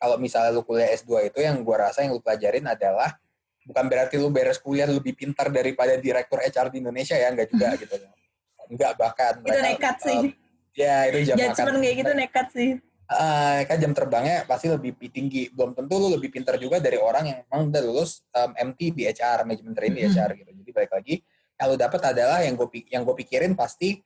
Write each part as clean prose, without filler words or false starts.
kalau misalnya lu kuliah S2 itu yang gue rasa yang lu pelajarin adalah bukan berarti lu beres kuliah lebih pintar daripada direktur HR di Indonesia ya, enggak juga gitu. Enggak, bahkan Itu nekat sih. Ya itu jam makan. Judgement kayak gitu nekat sih. Kan jam terbangnya pasti lebih tinggi. Belum tentu lu lebih pintar juga dari orang yang memang udah lulus MT di HR, Management Training di HR gitu. Jadi balik lagi, yang lu dapat adalah yang gue pikirin pasti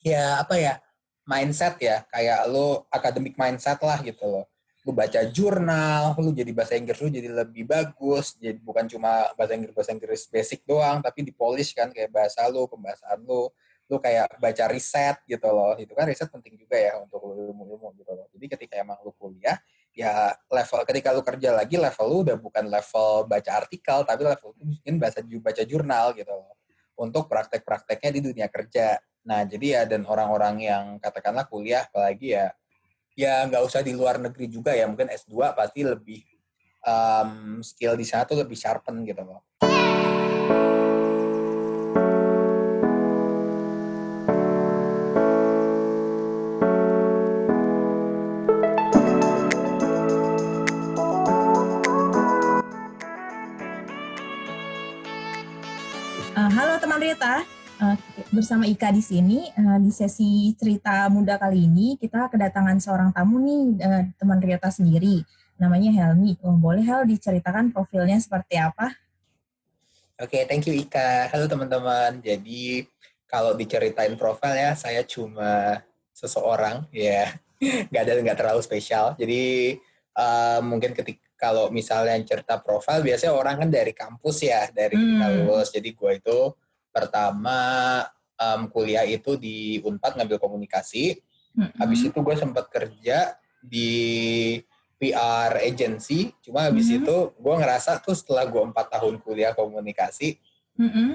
ya apa ya, mindset ya, kayak lu academic mindset lah gitu loh. Lu baca jurnal, lu jadi bahasa Inggris lu jadi lebih bagus, jadi bukan cuma bahasa Inggris basic doang, tapi dipolish kan kayak bahasa lu, pembahasan lu kayak baca riset gitu loh. Itu kan riset penting juga ya untuk lu ilmu-ilmu gitu loh. Jadi ketika emang lu kuliah, ya level ketika lu kerja lagi level lu udah bukan level baca artikel, tapi level lu mungkin baca jurnal gitu loh. Untuk praktek-prakteknya di dunia kerja. Nah, jadi ya dan orang-orang yang katakanlah kuliah apalagi ya nggak usah di luar negeri juga ya, mungkin S2 pasti lebih skill di sana tuh lebih sharpen gitu loh. Halo teman Rita, bersama Ika di sini. Di sesi cerita muda kali ini kita kedatangan seorang tamu nih, teman Rita sendiri. Namanya Helmi. Boleh Hel diceritakan profilnya seperti apa? Oke, thank you Ika. Halo teman-teman. Jadi kalau diceritain profil ya, saya cuma seseorang ya, nggak terlalu spesial. Jadi mungkin kalau misalnya cerita profil, biasanya orang kan dari kampus ya, dari ketika lulus. Jadi gue itu pertama kuliah itu di Unpad ngambil komunikasi. Habis itu gue sempat kerja di PR agency, cuma habis itu gue ngerasa tuh setelah gue 4 tahun kuliah komunikasi,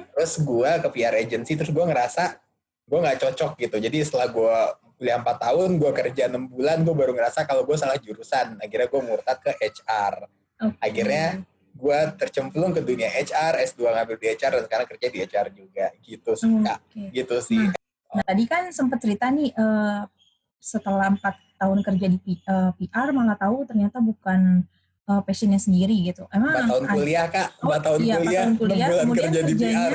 terus gue ke PR agency, terus gue ngerasa gue nggak cocok gitu. Jadi setelah gue kuliah 4 tahun, gue kerja 6 bulan, gue baru ngerasa kalau gue salah jurusan. Akhirnya gue murtad ke HR. Akhirnya gue tercemplung ke dunia HR, S2 ngambil di HR, dan sekarang kerja di HR juga. Gitu sih, Kak. Gitu sih. Nah, tadi kan sempat cerita nih, setelah 4 tahun kerja di PR, malah tahu ternyata bukan passionnya sendiri gitu. 4 tahun kuliah, Kak. 4 tahun iya, kuliah, 4 tahun kuliah, 6 bulan kemudian kerja di PR.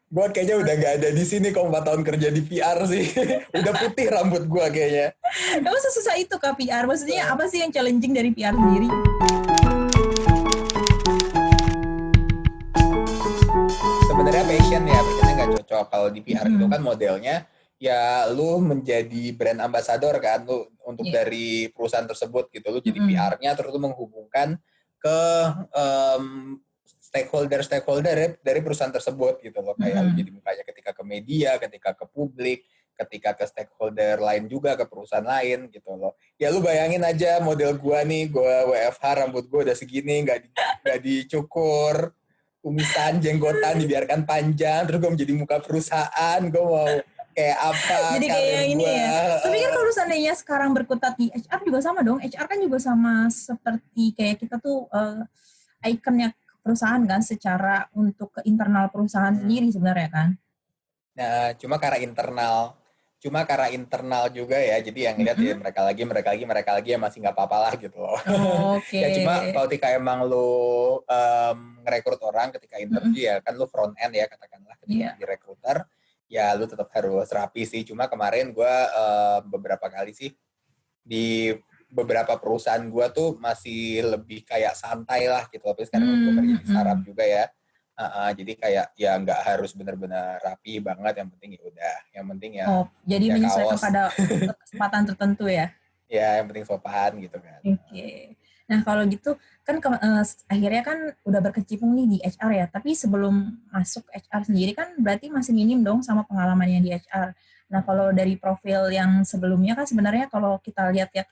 Gue kayaknya udah gak ada di sini kalau 4 tahun kerja di PR sih. Udah putih rambut gue kayaknya. Emang sesusah itu Kak PR? Maksudnya apa sih yang challenging dari PR sendiri? Sebenarnya passionnya nggak cocok. Kalau di PR itu kan modelnya ya lu menjadi brand ambassador kan, lu untuk dari perusahaan tersebut gitu, lu jadi PR-nya, terus lu menghubungkan ke stakeholder dari perusahaan tersebut gitu loh, kayak lu jadi mukanya ketika ke media, ketika ke publik, ketika ke stakeholder lain juga, ke perusahaan lain gitu loh. Ya lu bayangin aja model gua nih, gua WFH, rambut gua udah segini, nggak dicukur, kumisan, jenggotan dibiarkan panjang, terus gue menjadi muka perusahaan, gue mau kayak apa jadi kayak ini gua. Ya. Tapi kan kalau seandainya sekarang berkutat di HR juga sama dong. HR kan juga sama seperti kayak kita tuh ikonnya perusahaan kan, secara untuk ke internal perusahaan sendiri sebenarnya kan. Nah, cuma karena internal juga ya, jadi yang lihat ya mereka lagi ya masih nggak apa-apa lah gitu loh. Ya cuma kalau ketika emang lu ngerekrut orang ketika interview ya kan lu front end ya katakanlah, ketika di rekruter ya lu tetap harus rapi sih. Cuma kemarin gue beberapa kali sih di beberapa perusahaan gue tuh masih lebih kayak santai lah gitu. Tapi sekarang gue kerja di startup juga ya. Jadi kayak ya nggak harus benar-benar rapi banget, yang penting ya udah, yang penting ya. Jadi ya menyesuaikan kaos. pada kesempatan tertentu ya. Ya yang penting sopan gitu kan. Oke. Nah kalau gitu kan akhirnya kan udah berkecimpung nih di HR ya. Tapi sebelum masuk HR sendiri kan berarti masih minim dong sama pengalamannya di HR. Nah kalau dari profil yang sebelumnya kan sebenarnya kalau kita lihat ya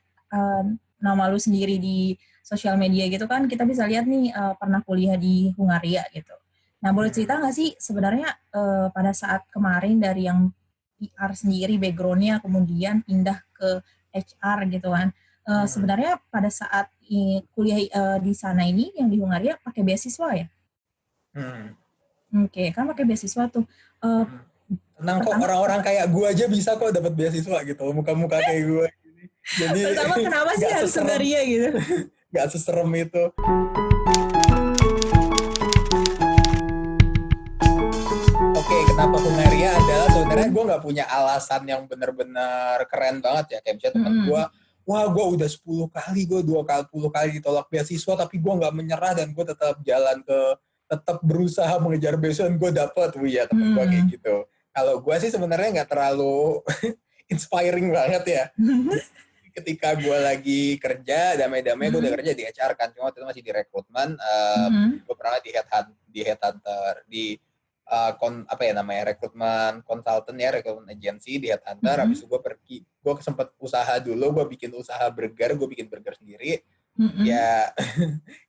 nama lu sendiri di sosial media gitu kan, kita bisa lihat nih pernah kuliah di Hungaria gitu. Nah, boleh cerita nggak sih sebenarnya pada saat kemarin dari yang PR sendiri background-nya kemudian pindah ke HR gitu kan, sebenarnya pada saat kuliah di sana ini yang di Hungaria pakai beasiswa ya? Oke, kan pakai beasiswa tuh. Tenang kok, orang-orang kayak gue aja bisa kok dapat beasiswa gitu, muka-muka kayak gue. Jadi Pertama kenapa sih nggak harus seserem, Hungaria gitu? nggak seserem itu. Oke, kenapa Hungaria adalah sebenarnya gue nggak punya alasan yang benar-benar keren banget ya. Kayak misalnya teman gue, wah gue udah 10 kali, gue 20 kali ditolak beasiswa, tapi gue nggak menyerah dan gue tetap jalan tetap berusaha mengejar beasiswa dan gue dapet. Wih ya temen gue kayak gitu. Kalau gue sih sebenarnya nggak terlalu inspiring banget ya. Ketika gue lagi kerja, damai-damai gue udah kerja di HR kan, cuma waktu itu masih di rekrutmen. Gue pernah di headhunter, apa ya namanya, rekrutmen konsultan ya, rekrutmen agency di headhunter. Habis itu gue sempat usaha dulu, gue bikin usaha burger, gue bikin burger sendiri. Ya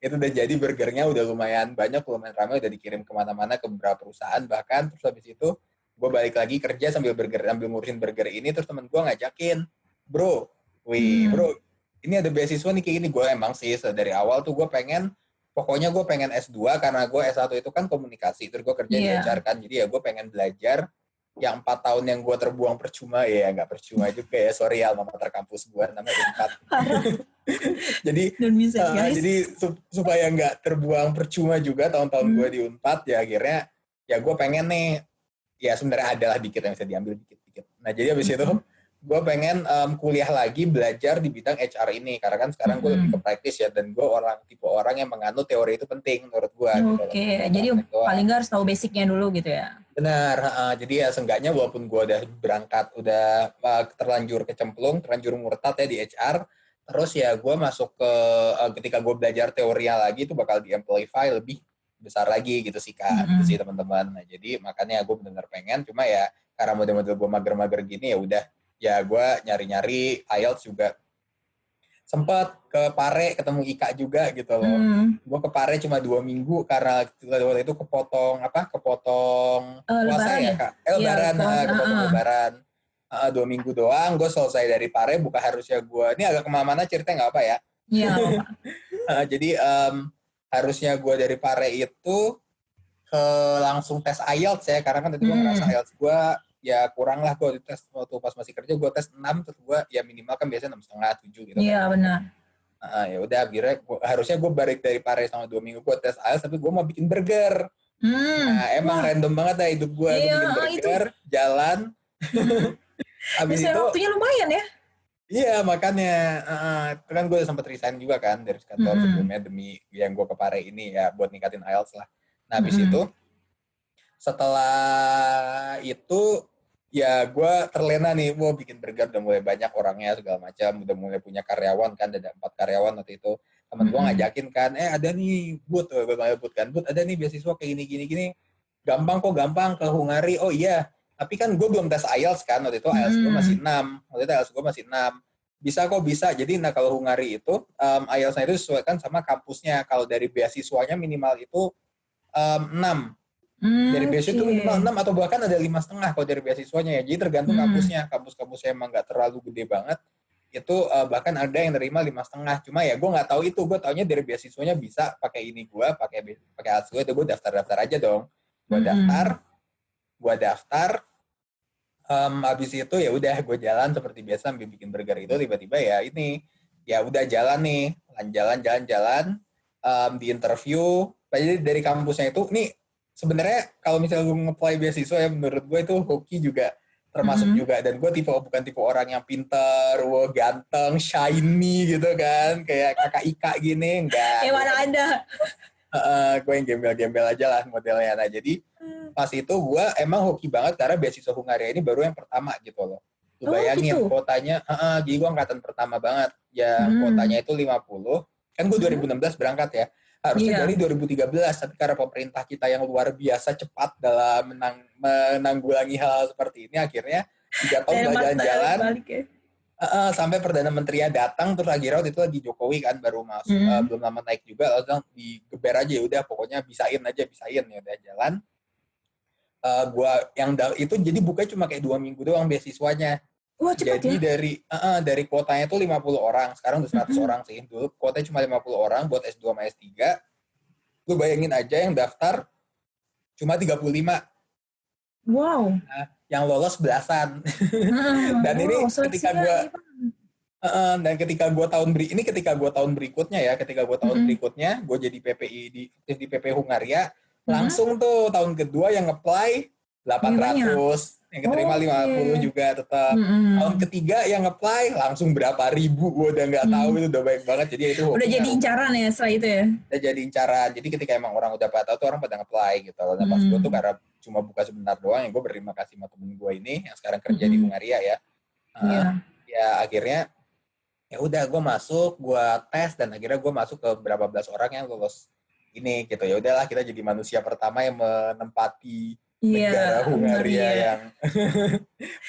itu udah jadi, burgernya udah lumayan banyak, lumayan ramai, udah dikirim kemana-mana ke beberapa perusahaan bahkan. Terus habis itu gue balik lagi kerja sambil ngurusin burger ini. Terus temen gue ngajakin, bro, ini ada beasiswa nih kayak gini. Gue emang sih dari awal tuh pokoknya gue pengen S2 karena gue S1 itu kan komunikasi, terus gue kerja di HR kan, jadi ya gue pengen belajar yang 4 tahun yang gue terbuang percuma, ya nggak percuma juga ya, sorry alma mater kampus gue namanya Unpad. Jadi supaya nggak terbuang percuma juga tahun-tahun gue di Unpad, ya akhirnya ya gue pengen nih, ya sebenarnya adalah dikit yang bisa diambil dikit-dikit. Nah jadi habis itu gue pengen kuliah lagi belajar di bidang HR ini, karena kan sekarang gue lebih ke praktis ya, dan gue tipe orang yang menganut teori itu penting menurut gue. Oke, jadi paling nggak harus tahu basicnya dulu gitu ya. Benar, jadi ya seenggaknya walaupun gue udah berangkat, udah terlanjur murtad ya di HR, terus ya gue masuk ketika gue belajar teorinya lagi itu bakal di-amplify lebih besar lagi gitu sih Kak, gitu sih teman-teman. Nah jadi makanya gue benar-benar pengen, cuma ya karena model-model gue mager-mager gini ya udah, ya gue nyari-nyari IELTS juga. Sempat ke Pare ketemu Ika juga gitu loh. Gue ke Pare cuma 2 minggu karena waktu itu kepotong puasa ya Kak. Lebaran, kepotong lebaran. 2 minggu doang, gue selesai dari Pare, bukan harusnya gue, ini agak kemana-mana ceritanya nggak apa ya. Iya. Jadi harusnya gue dari Pare itu langsung tes IELTS ya, karena kan tadi gue ngerasa IELTS gue ya kurang lah. Gue tes waktu pas masih kerja gue tes 6, terus gue ya minimal kan biasanya 6,5 7 gitu. Iya benar. Ya udah akhirnya harusnya gue balik dari Paris sama 2 minggu gue tes IELTS, tapi gue mau bikin burger. Nah emang random banget dah hidup gue. Gue bikin burger, jalan. Habis itu waktunya lumayan ya. Iya makanya itu kan gue sempat resign juga kan dari kantor sebelumnya demi yang gue ke Pare ini ya, buat ningkatin IELTS lah. Nah habis itu setelah itu ya gue terlena nih, mau bikin burger, udah mulai banyak orangnya segala macam, udah mulai punya karyawan kan, ada 4 karyawan waktu itu. Temen gue ngajakin kan, ada nih Bud, gue panggil Bud kan, Bud ada nih beasiswa kayak gini, gampang ke Hungari. Oh iya, tapi kan gue belum tes IELTS kan, waktu itu IELTS gue masih 6, bisa kok, bisa. Jadi nah kalau Hungari itu IELTS-nya itu disesuaikan sama kampusnya. Kalau dari beasiswanya minimal itu 6. Dari beasiswa itu minimal 6 atau bahkan ada 5,5 kalau dari beasiswanya ya. Jadi tergantung kampusnya. Kampus-kampusnya emang nggak terlalu gede banget, itu bahkan ada yang nerima 5,5. Cuma ya gue nggak tahu itu, gue taunya dari beasiswanya bisa pakai ini, gue pakai ALS gue, itu gue daftar aja dong. Gue daftar. Habis itu ya udah gue jalan seperti biasa sambil bikin burger itu, tiba-tiba ya ini ya udah jalan nih, jalan di interview. Jadi dari kampusnya itu nih, sebenarnya kalau misalnya gue nge-apply beasiswa ya, menurut gue itu hoki juga termasuk juga. Dan gue bukan tipe orang yang pinter, ganteng, shiny gitu kan, kayak kakak Ika gini, enggak. Ya mana ada. Gue yang gembel-gembel aja lah modelnya. Nah jadi pas itu gue emang hoki banget karena beasiswa Hungaria ini baru yang pertama gitu loh. Lu bayangin kuotanya, jadi gue angkatan pertama banget, yang kuotanya itu 50. Kan gue 2016 berangkat ya. Harusnya dari 2013, tapi karena pemerintah kita yang luar biasa cepat dalam menanggulangi hal seperti ini, akhirnya 3 tahun jalan-jalan sampai Perdana Menteri datang. Terus akhirnya waktu itu lagi Jokowi kan baru masuk, belum lama naik juga, langsung digeber aja, udah pokoknya bisain ya udah jalan. Gua yang itu jadi bukanya cuma kayak 2 minggu doang beasiswanya. Wah, cepet jadi ya? dari kuotanya itu 50 orang, sekarang udah 100 orang sih. Dulu kuotanya cuma 50 orang buat S2 sama S3. Lu bayangin aja yang daftar cuma 35. Wow. Nah, yang lolos belasan. Dan ini Dan ketika gue tahun berikutnya ya, gue jadi PPI di PP Hungaria, langsung tuh tahun kedua yang apply 800, yang keterima 50 juga tetap. Tahun ketiga yang apply langsung berapa ribu, gue udah nggak tahu, itu udah baik banget. Jadi itu udah jadi incaran ya setelah itu ya. Udah jadi incaran. Jadi ketika emang orang udah pada tahu tuh orang pada nge-apply gitu. Nah pas gue tuh karena cuma buka sebentar doang, yang gue berterima kasih sama temen gue ini yang sekarang kerja di Hungaria ya. Ya akhirnya ya udah gue masuk, gue tes, dan akhirnya gue masuk ke berapa belas orang yang lulus ini gitu. Ya udahlah, kita jadi manusia pertama yang menempati negara Hungaria yang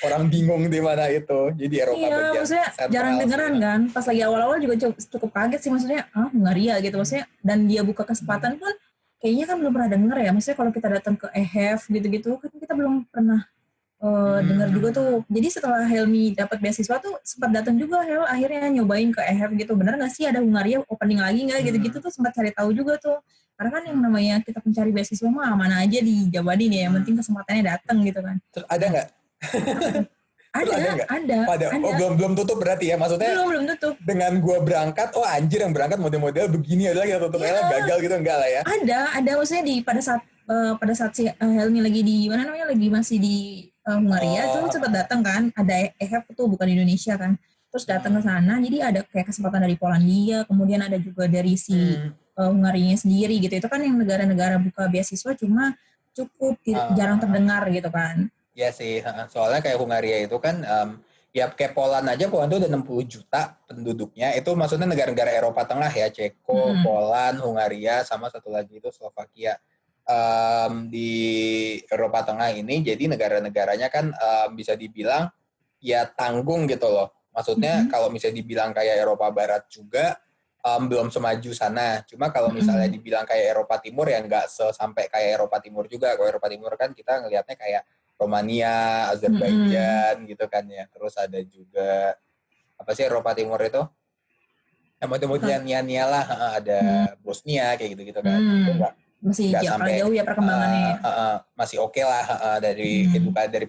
orang bingung di mana itu. Jadi Eropa bagian maksudnya jarang dengeran kan. Pas lagi awal-awal juga cukup kaget sih, maksudnya Hungaria gitu maksudnya. Dan dia buka kesempatan pun kayaknya kan belum pernah denger ya. Maksudnya kalau kita datang ke EHF gitu-gitu kan kita belum pernah dengar juga tuh. Jadi setelah Helmi dapat beasiswa tuh sempat datang juga akhirnya nyobain ke EHF gitu. Bener nggak sih ada Hungaria opening lagi nggak gitu-gitu tuh, sempat cari tahu juga tuh. Karena kan yang namanya kita pencari beasiswa mah mana aja dijabarin ya, yang penting kesempatannya datang gitu kan. Terus ada nggak? Ada. Oh belum tutup berarti ya, maksudnya? Belum tutup. Dengan gue berangkat, oh anjir yang berangkat model-model begini ada lagi, tutup gagal gitu, enggak lah ya? Ada maksudnya pada saat si Helmi lagi di mana namanya, lagi masih di Hungaria tuh sempat datang kan, ada EHF tuh bukan Indonesia kan, terus datang ke sana, jadi ada kayak kesempatan dari Polandia, kemudian ada juga dari si Hungarinya sendiri gitu. Itu kan yang negara-negara buka beasiswa cuma cukup jarang terdengar gitu kan. Iya sih, soalnya kayak Hungaria itu kan ya kayak Poland aja, Poland itu udah 60 juta penduduknya, itu maksudnya negara-negara Eropa Tengah ya, Ceko, Poland, Hungaria, sama satu lagi itu Slovakia. Di Eropa Tengah ini, jadi negara-negaranya kan bisa dibilang ya tanggung gitu loh. Maksudnya kalau misalnya dibilang kayak Eropa Barat juga belum semaju sana. Cuma kalau misalnya dibilang kayak Eropa Timur ya nggak sampai kayak Eropa Timur juga. Kalau Eropa Timur kan kita ngelihatnya kayak Romania, Azerbaijan gitu kan ya. Terus ada juga apa sih Eropa Timur itu? Yang Nia lah, ada Bosnia kayak gitu-gitu kan. Itu masih jauh ya perkembangannya. Masih oke lah, dari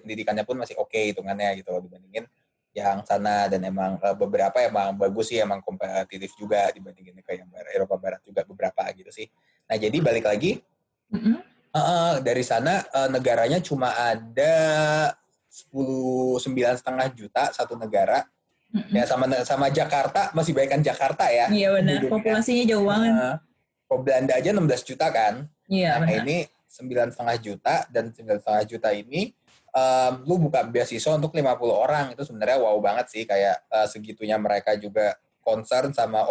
pendidikannya pun masih oke hitungannya gitu dibandingin yang sana. Dan emang beberapa emang bagus sih, emang kompetitif juga dibandingin ke yang Eropa Barat juga beberapa gitu sih. Nah jadi balik lagi, dari sana negaranya cuma ada 9,5 juta satu negara. Ya sama Jakarta, masih baikkan Jakarta ya. Iya benar, populasinya jauh banget. Belanda aja 16 juta kan. Iya, nah ini 9,5 juta, dan 9,5 juta ini lu buka beasiswa untuk 50 orang, itu sebenarnya wow banget sih, kayak segitunya mereka juga concern sama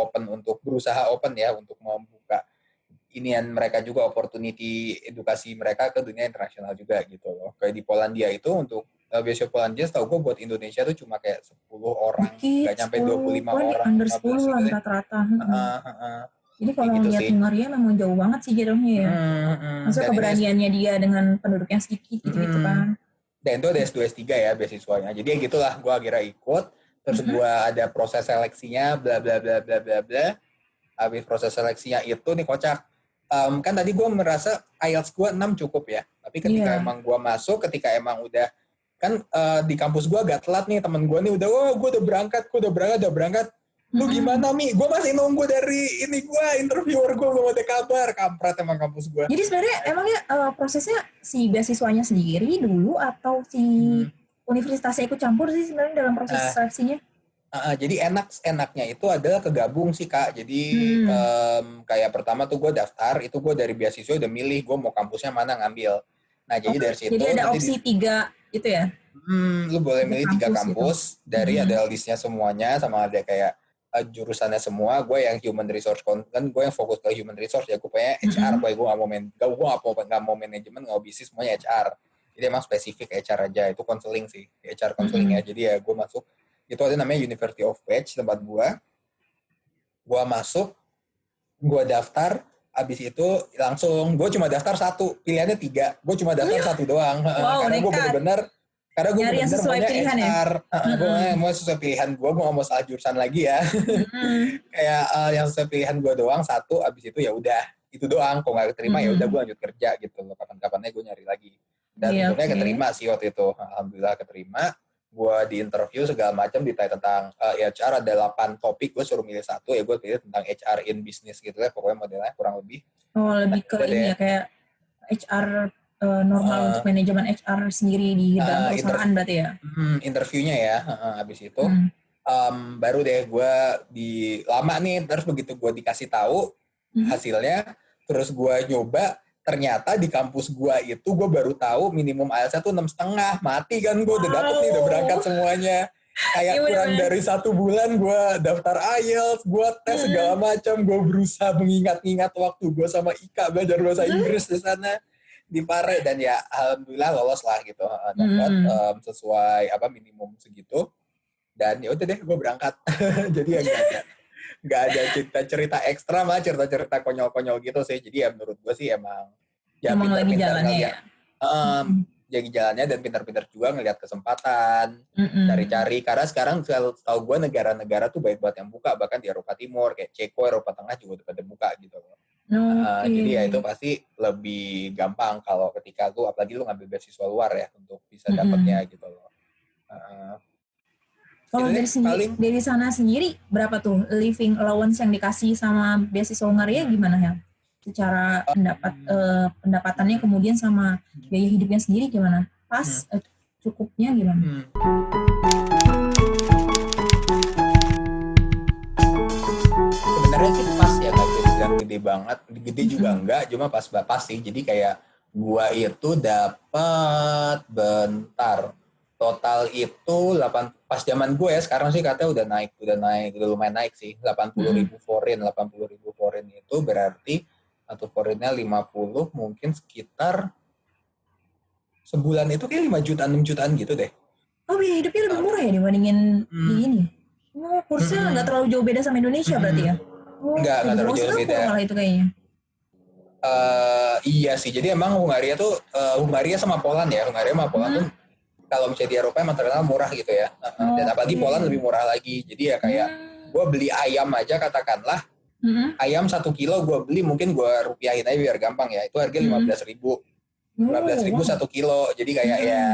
berusaha open ya, untuk membuka inian mereka juga, opportunity edukasi mereka ke dunia internasional juga gitu loh. Kayak di Polandia itu untuk beasiswa Polandia setahu gue buat Indonesia tuh cuma kayak 10 orang, nggak nyampe 25 orang. Under 10 lah rata-rata. Jadi kalau gitu lihat Hungaria memang jauh banget sih jadinya ya. Maksudnya keberaniannya dia dengan penduduk yang sedikit gitu kan. Dan itu ada S2 S3 ya beasiswanya. Jadi ya gitulah, gue akhirnya ikut. Terus gue ada proses seleksinya, bla bla bla bla bla bla. Habis proses seleksinya itu nih kocak. Kan tadi gue merasa IELTS gue 6 cukup ya. Tapi ketika emang gue masuk, ketika emang udah kan di kampus gue agak telat nih, temen gue nih udah, gue udah berangkat. Lu gimana Mi? Gue masih nunggu dari interviewer gue belum ada kabar. Kampret emang kampus gue. Jadi sebenarnya emangnya prosesnya si beasiswanya sendiri dulu atau si universitasnya ikut campur sih sebenarnya dalam proses seleksinya? Jadi enaknya itu adalah kegabung sih Kak. Jadi kayak pertama tuh gue daftar, itu gue dari beasiswa udah milih gue mau kampusnya mana ngambil. Nah jadi dari situ. Jadi ada opsi 3 itu ya? Lu boleh milih 3 kampus gitu. Dari ada listnya semuanya, sama ada kayak jurusannya semua. Gue yang human resource kan, gue yang fokus ke human resource ya. Gue pengen HR, gue nggak mau manajemen, nggak mau bisnis, semuanya HR. Jadi emang spesifik HR aja, itu konseling sih, HR konseling ya. Jadi ya gue masuk, itu ada namanya University of Wedge tempat gue masuk, gue daftar, abis itu langsung gue cuma daftar 1, pilihannya 3, gue cuma daftar 1 doang. Karena gue bener-bener maunya HR, gue mau sesuai pilihan gue nggak mau salah jurusan lagi ya. Kayak yang sesuai pilihan gue doang 1, abis itu ya udah itu doang. Kalau nggak keterima ya udah gue lanjut kerja gitu loh. Kapan-kapannya gue nyari lagi. Dan untungnya keterima sih waktu itu, alhamdulillah keterima. gue di interview segala macam ditanya tentang HR, ada 8 topik, gue suruh milih satu, ya gue pilih tentang HR in business gitu ya, pokoknya modelnya kurang lebih. Oh, lebih ke ini ya, kayak HR normal untuk manajemen HR sendiri di dalam perusahaan berarti ya? Interviewnya ya, habis itu baru deh gue lama nih, terus begitu gue dikasih tahu hasilnya, terus gue nyoba, ternyata di kampus gue itu gue baru tahu minimum IELTS-nya tuh 6,5, mati kan gue udah dapet nih, udah berangkat semuanya. Kayak kurang dari 1 bulan gue daftar IELTS, gue tes segala macam, gue berusaha mengingat-ingat waktu gue sama Ika belajar bahasa Inggris di sana di Pare, dan ya alhamdulillah lolos lah gitu, dapat sesuai minimum segitu, dan ya udah deh gue berangkat. Jadi ya nggak ada cerita ekstra, malah cerita konyol-konyol gitu sih. Jadi ya menurut gue sih emang pintar-pintar ngeliat jadi jalannya, dan pintar-pintar juga ngelihat kesempatan, cari-cari, karena sekarang tahu gue negara-negara tuh banyak banget yang buka, bahkan di Eropa Timur kayak Ceko, Eropa Tengah juga udah pada buka gitu loh. Jadi ya itu pasti lebih gampang kalau ketika lu, apalagi lu ngambil beasiswa luar ya, untuk bisa dapatnya gitu loh. Kalau dari sana sendiri berapa tuh living allowance yang dikasih sama beasiswa Hungaria gimana ya? Secara pendapatannya kemudian sama biaya hidupnya sendiri gimana? Pas cukupnya gimana? Sebenarnya sih pas ya, nggak bisa dibilang gede banget, gede juga enggak, cuma pas sih. Jadi kayak gua itu dapat total itu pas zaman gue ya, sekarang sih katanya udah lumayan naik sih, 80.000 foreign itu berarti satu foreignnya 50, mungkin sekitar sebulan itu kayak 5 jutaan 6 jutaan gitu deh. Oh, biaya hidupnya lebih murah ya dibandingin di ini. Oh, kursnya nggak terlalu jauh beda sama Indonesia berarti ya? Nggak terlalu jauh beda. Malah itu kayaknya. Iya sih, jadi emang Hungaria tuh Hungaria sama Poland ya, Hungaria sama Poland tuh kalau misalnya di Eropa emang terkenal murah gitu ya. Dan apalagi Poland lebih murah lagi. Jadi ya kayak gue beli ayam aja katakanlah, ayam 1 kilo gue beli, mungkin gue rupiahin aja biar gampang ya, itu harga 15.000. 15.000 1 kilo. Jadi kayak ya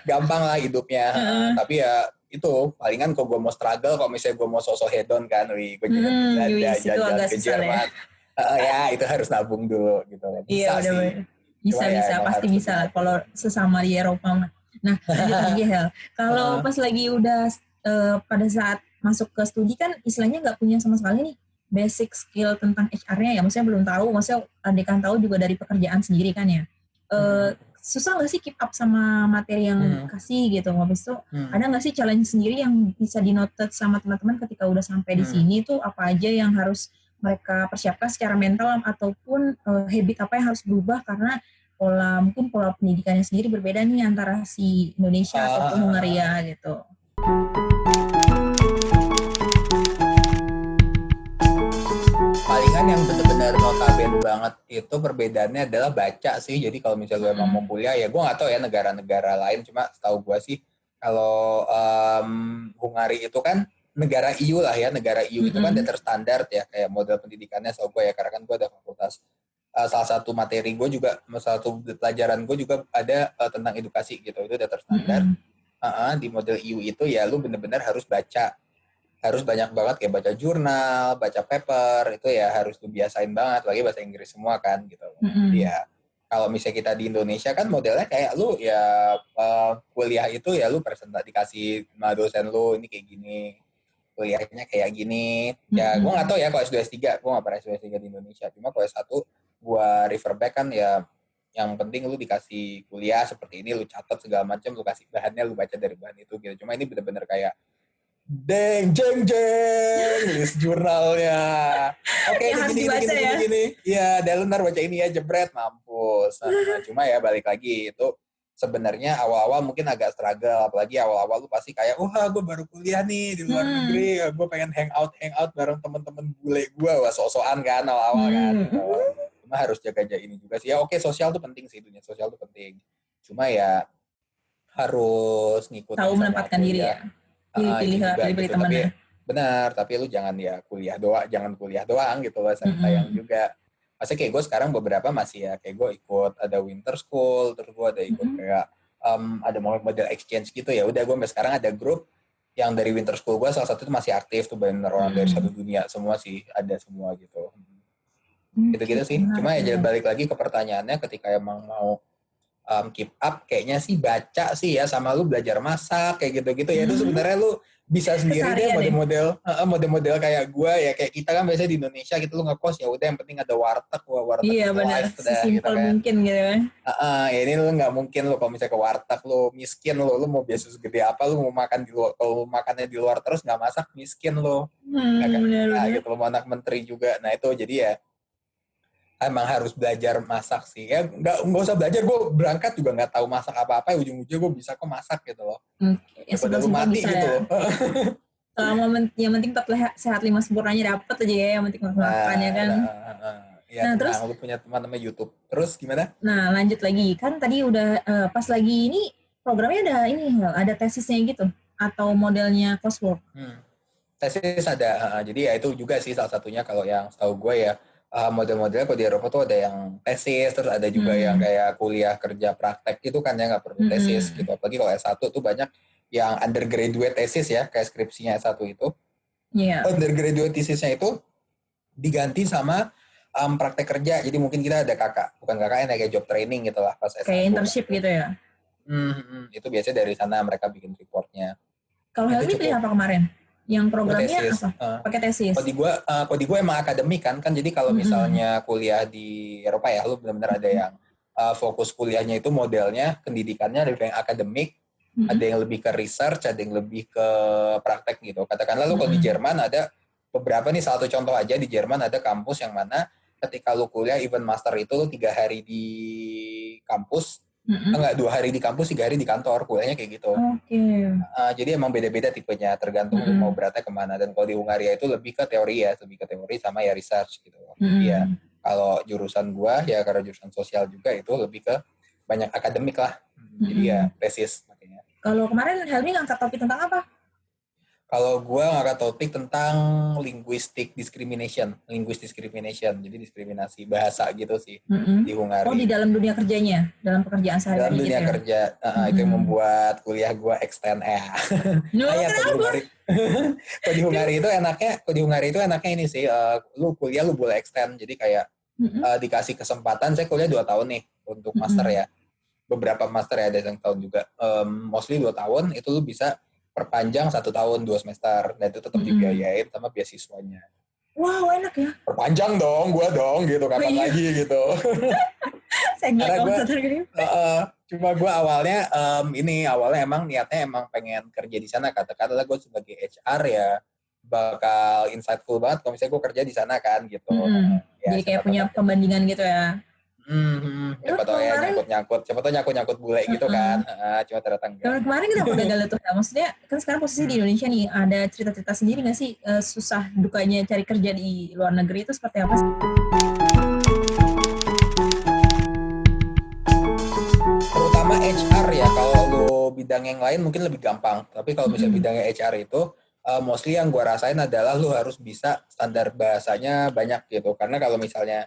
gampang lah hidupnya. Tapi ya itu palingan kalau gue mau struggle, kalau misalnya gue mau sosok hedon kan, gue jalan ke Jerman. Ya itu harus nabung dulu gitu. Bisa sih. Bisa pasti bisa lah kalau sesama di Eropa mah. Nah, lanjut lagi Hel. Kalau pas lagi udah pada saat masuk ke studi kan istilahnya nggak punya sama sekali nih basic skill tentang HR-nya ya, maksudnya belum tahu, maksudnya adekan tahu juga dari pekerjaan sendiri kan ya. Susah nggak sih keep up sama materi yang kasih gitu? Habis itu ada nggak sih challenge sendiri yang bisa dinotet sama teman-teman ketika udah sampai di sini tuh, apa aja yang harus mereka persiapkan secara mental ataupun habit apa yang harus berubah karena pola pendidikannya sendiri berbeda nih antara si Indonesia ataupun Hungaria gitu. Palingan yang benar-benar notabene banget itu perbedaannya adalah baca sih. Jadi kalau misalnya gue emang mau kuliah ya, gue nggak tahu ya negara-negara lain, cuma setahu gue sih kalau Hungaria itu kan negara EU lah ya, negara EU itu kan udah terstandar ya kayak model pendidikannya, setahu gue ya, karena kan gue ada fakultas, salah satu materi gue juga, salah satu pelajaran gue juga ada tentang edukasi gitu, itu udah terstandar. Di model EU itu ya lu bener-bener harus baca, harus banyak banget kayak baca jurnal, baca paper, itu ya harus lu biasain banget, lagi bahasa Inggris semua kan gitu. Jadi ya kalau misalnya kita di Indonesia kan modelnya kayak lu ya kuliah itu ya lu presentasi, dikasih sama dosen lu, ini kayak gini, kuliahnya kayak gini. Ya gue nggak tahu ya kalau S2 S3, gue nggak pernah S2 S3 di Indonesia. Cuma kalau S1 gue refer back kan ya, yang penting lu dikasih kuliah seperti ini, lu catat segala macam, lu kasih bahannya, lu baca dari bahan itu gitu. Cuma ini bener-bener kayak jeng list jurnalnya. Oke, begini. Ya, dan lu ntar baca ini ya, jebret, mampus. Nah, cuma ya balik lagi itu sebenarnya awal-awal mungkin agak struggle, apalagi awal-awal lu pasti kayak, gue baru kuliah nih di luar negeri, gue pengen hangout bareng temen-temen bule gue, sok-sokan kan awal-awal kan. Cuma harus jaga ini juga sih. Ya oke, sosial tuh penting sih, dunia sosial tuh penting. Cuma ya harus ngikutin. Tahu menempatkan diri ya. Pilih gitu. Tapi benar, tapi lu jangan kuliah doang gitu loh, sayang juga. Masa kayak gue sekarang beberapa masih ya, kayak gue ikut ada winter school, terus gue ada ikut kayak ada model exchange gitu ya. Udah gue sampai sekarang ada grup yang dari winter school gue, salah satu itu masih aktif tuh, bener orang dari satu dunia semua sih, ada semua gitu. Gitu-gitu sih. Cuma ya balik lagi ke pertanyaannya, ketika emang mau keep up, kayaknya sih baca sih ya, sama lu belajar masak kayak gitu-gitu ya. Itu sebenarnya lu bisa sendiri deh model-model kayak gue ya, kayak kita kan biasanya di Indonesia gitu, lu ngekos ya udah yang penting ada warteg iya benar, sesimpel gitu kan. Mungkin gitu kan. Ya ini lu nggak mungkin lu kalau misalnya ke warteg lu miskin, lu mau biasa segede apa, lu mau makan di luar, kalau makannya di luar terus nggak masak miskin lu. Nah gitu, lu mau anak menteri juga. Nah itu jadi ya emang harus belajar masak sih ya, nggak usah belajar, gue berangkat juga nggak tahu masak apa-apa, ujung-ujungnya gue bisa kok masak gitu loh. Ya daripada lu mati bisa gitu ya. Selama yang penting tetap sehat 5 sempurnanya dapet aja ya, yang penting makan ya kan. Ya, nah terus lu punya teman namanya YouTube, terus gimana? Nah lanjut lagi, kan tadi udah pas lagi ini programnya ada tesisnya gitu atau modelnya coursework? Tesis ada, jadi ya itu juga sih salah satunya kalau yang setahu gue ya. Model-modelnya kalau di Eropa tuh ada yang tesis, terus ada juga yang kayak kuliah kerja praktek itu kan ya, nggak perlu tesis gitu. Apalagi kalau S1 tuh banyak yang undergraduate tesis ya, kayak skripsinya S1 itu. Undergraduate tesisnya itu diganti sama praktek kerja. Jadi mungkin kita ada bukan kakak, kayak job training gitu lah pas S1. Kayak internship gitu ya? Itu biasanya dari sana mereka bikin reportnya. Kalau Helmi pilih apa kemarin? Yang programnya apa? Pakai tesis. Kalau di gue emang akademik kan, jadi kalau misalnya kuliah di Eropa ya, lu benar-benar ada yang fokus kuliahnya itu modelnya pendidikannya ada yang akademik, ada yang lebih ke research, ada yang lebih ke praktek gitu. Katakanlah lu kalau di Jerman ada beberapa nih, salah satu contoh aja, di Jerman ada kampus yang mana ketika lu kuliah event master itu lu 3 hari di kampus, enggak 2 hari di kampus, 3 hari di kantor, kuliahnya kayak gitu. Jadi emang beda-beda tipenya, tergantung lu mau beratnya kemana. Dan kalau di Hungaria itu lebih ke teori sama ya research gitu. Iya. Kalau jurusan gua ya karena jurusan sosial juga, itu lebih ke banyak akademik lah. Jadi ya tesis makanya. Kalau kemarin Helmi ngangkat topik tentang apa? Kalau gue ngangkat topik tentang linguistic discrimination, jadi diskriminasi bahasa gitu sih di Hungaria. Oh, di dalam dunia kerjanya, dalam pekerjaan sehari-hari. Dalam dunia kerja, itu yang membuat kuliah gue extend ya. Kalau di Hungaria itu enaknya ini sih, lu kuliah lu boleh extend, jadi kayak dikasih kesempatan. Saya kuliah 2 tahun nih untuk master ya, beberapa master ya ada yang tahun juga, mostly 2 tahun itu lu bisa perpanjang 1 tahun 2 semester, dan itu tetap dibiayain sama beasiswanya. Wow, enak ya. Perpanjang dong, gua dong gitu, kapan lagi gitu. Cuma gua awalnya emang niatnya emang pengen kerja di sana. Katakanlah gua sebagai HR ya bakal insightful banget kalau misalnya gua kerja di sana kan gitu. Ya, jadi kayak punya pembandingan gitu ya. Siapa tau ya nyangkut bule gitu kan. Cuma ternyata enggak. Kemarin kita udah gagal tuh. Maksudnya kan sekarang posisi di Indonesia nih, ada cerita-cerita sendiri nggak sih susah dukanya cari kerja di luar negeri itu seperti apa sih? Terutama HR ya, kalau lo bidang yang lain mungkin lebih gampang. Tapi kalau misalnya bidangnya HR itu, mostly yang gue rasain adalah lo harus bisa standar bahasanya banyak gitu. Karena kalau misalnya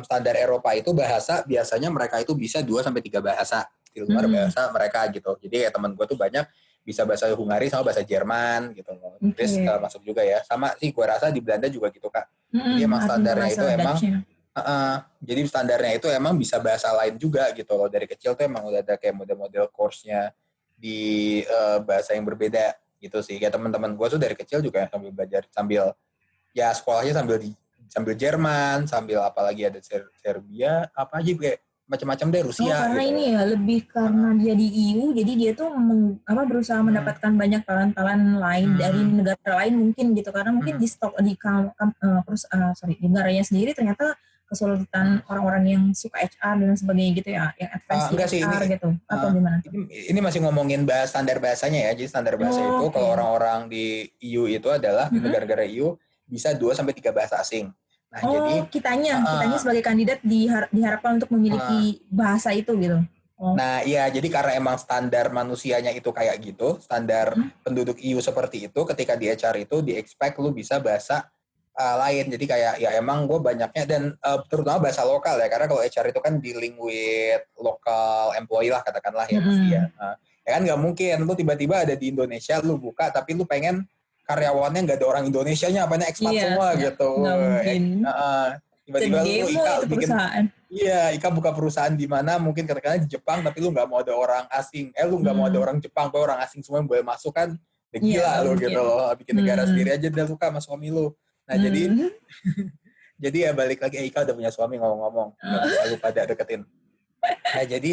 standar Eropa itu bahasa, biasanya mereka itu bisa 2-3 bahasa di luar bahasa mereka gitu. Jadi ya teman gue tuh banyak bisa bahasa Hungari sama bahasa Jerman gitu loh. Inggris masuk juga ya. Sama sih gue rasa di Belanda juga gitu Kak. Jadi emang standarnya itu emang jadi standarnya itu emang bisa bahasa lain juga gitu loh. Dari kecil tuh emang udah ada kayak model-model course-nya di bahasa yang berbeda gitu sih. Kayak teman-teman gue tuh dari kecil juga sambil belajar, sambil ya sekolahnya sambil Jerman, sambil apalagi ada Serbia, apa aja kayak macam-macam deh, Rusia. Karena gitu. Ini ya lebih karena dia di EU, jadi dia tuh berusaha mendapatkan banyak talent-talent lain dari negara lain mungkin gitu, karena mungkin di negaranya sendiri ternyata kesulitan orang-orang yang suka HR dan sebagainya gitu ya, yang advance di HR gitu, atau gimana? Ini masih ngomongin standar bahasanya ya, jadi standar bahasa itu kalau orang-orang di EU itu adalah di negara-negara EU bisa 2-3 bahasa asing. Nah, jadi kitanya sebagai kandidat diharapkan untuk memiliki bahasa itu gitu. Nah, iya, jadi karena emang standar manusianya itu kayak gitu, standar penduduk EU seperti itu, ketika di HR itu di-expect lu bisa bahasa lain. Jadi kayak ya emang gue banyaknya dan terutama bahasa lokal ya, karena kalau HR itu kan dealing with local employee lah katakanlah ya pasti ya. Ya kan nggak mungkin lu tiba-tiba ada di Indonesia lu buka tapi lu pengen karyawannya nggak ada orang Indonesianya, apanya expat Iya, semua gitu. nggak mungkin. Tiba-tiba lu Sedemo Ika itu bikin perusahaan. iya, Ika buka perusahaan di mana mungkin katakanlah di Jepang tapi lu nggak mau ada orang asing. Lu nggak mau ada orang Jepang, kalau orang asing semua yang boleh masuk kan udah Iya, gila nggak lu mungkin. gitu loh. Bikin negara sendiri aja udah suka sama suami lu. Nah, jadi ya balik lagi Ika udah punya suami ngomong-ngomong. Nggak bisa lu pada deketin. Nah, jadi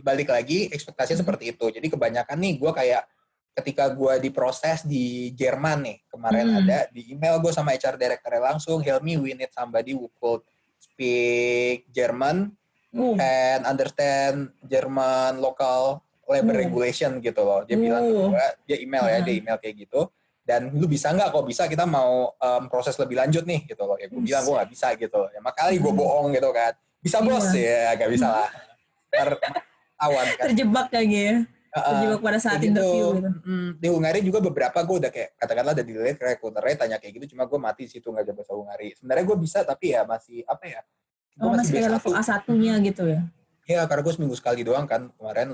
balik lagi ekspektasinya seperti itu. Jadi kebanyakan nih gue kayak ketika gue diproses di Jerman nih kemarin ada di email gue sama HR director langsung, help me, we need somebody who could speak German and understand German local labor regulation gitu loh. Dia bilang ke gue, dia email kayak gitu. Dan lu bisa nggak? Kok bisa, kita mau proses lebih lanjut nih gitu loh. Ya gue bilang gue nggak bisa gitu loh. Ya makanya gue bohong gitu kan. Bisa bos ya, nggak bisa lah. Tertawan kan. Terjebak kayak gitu ya. Terjebak pada saat interview gitu. Di Hungari juga beberapa gue udah kayak katakanlah ada dilihat recruiter-nya tanya kayak gitu, cuma gue mati situ nggak jago bahasa Hungari. Sebenarnya gue bisa tapi ya masih apa ya? Gue masih kayak level A1-nya gitu ya? Iya, karena gue seminggu sekali doang kan kemarin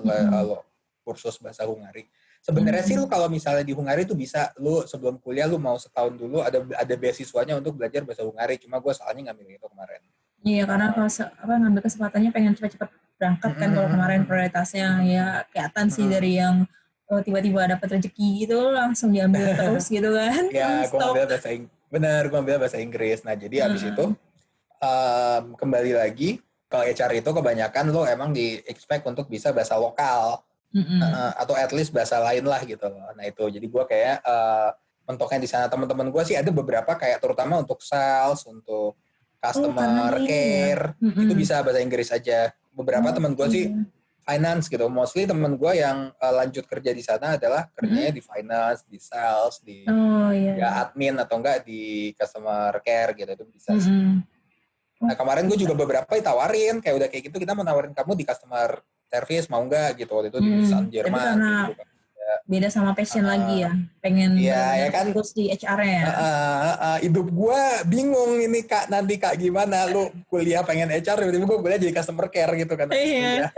kursus bahasa Hungari. Sebenarnya sih lu kalau misalnya di Hungari tuh bisa lu sebelum kuliah lu mau setahun dulu ada beasiswanya untuk belajar bahasa Hungari. Cuma gue soalnya ngambil itu kemarin. Iya, karena kalau ngambil kesempatannya pengen cepat-cepat berangkat kan kalau kemarin prioritasnya ya kelihatan sih dari yang tiba-tiba dapat rezeki gitu langsung diambil terus gitu kan. Ya, gue ngambil bahasa Inggris. Nah, jadi abis itu kembali lagi kalau HR itu kebanyakan lo emang di expect untuk bisa bahasa lokal atau at least bahasa lain lah gitu loh. Nah itu jadi gue kayak mentoknya di sana. Teman-teman gue sih ada beberapa kayak terutama untuk sales, untuk customer care itu bisa bahasa Inggris aja. Beberapa teman gue sih finance gitu. Mostly teman gue yang lanjut kerja di sana adalah kerjanya di finance, di sales, di ya admin atau enggak di customer care gitu, itu bisa sih. Nah kemarin gue juga beberapa ditawarin kayak udah kayak gitu, kita mau nawarin kamu di customer service mau nggak gitu, waktu itu di perusahaan Jerman. Tapi karena gitu. beda sama passion lagi ya, pengen ya kan, fokus di HR-nya. Hidup gue bingung ini kak, nanti kak gimana lu kuliah pengen HR tiba-tiba gue kuliah jadi customer care gitu kan. Iya.